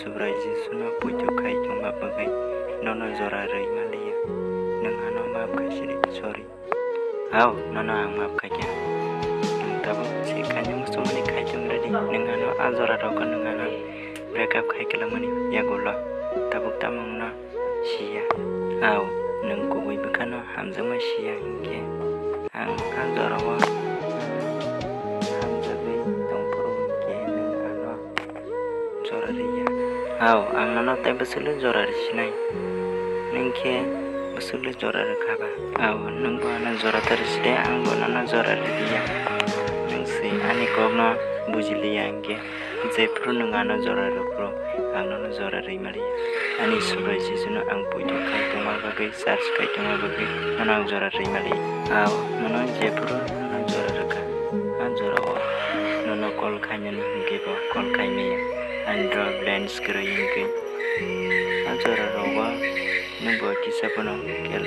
subrai Jisuna pujo kai cuma bagai nono zora rei malia neng ano maaf kai sini sorry nono ang maaf kai ya neng tabo si kanya musuh mani kai cuma ready neng ano azora rokon neng ano break up kai kelang mani ya gola tabuk tamang na sia neng kuwi bekano hamza ma sia nge ang azora wa hamza be tong pro nge neng ano zora ria ang nono tay besulu zora risinai nengke besulu zora rekaba neng bo ana zora terside ang bo nono zora ria neng si ani kogno bujili angge Jepro neng ano zora repro ang nono zora rimali ani subrai Jisuna ang pujo kai tuma bagai sars kai tuma bagai nono ang zora rimali nono Jepro nono zora reka an zora wa nono kol kanya nengke bo kol kai meya andro blends kerayin ke an zora rawa neng bo kisah penuh kel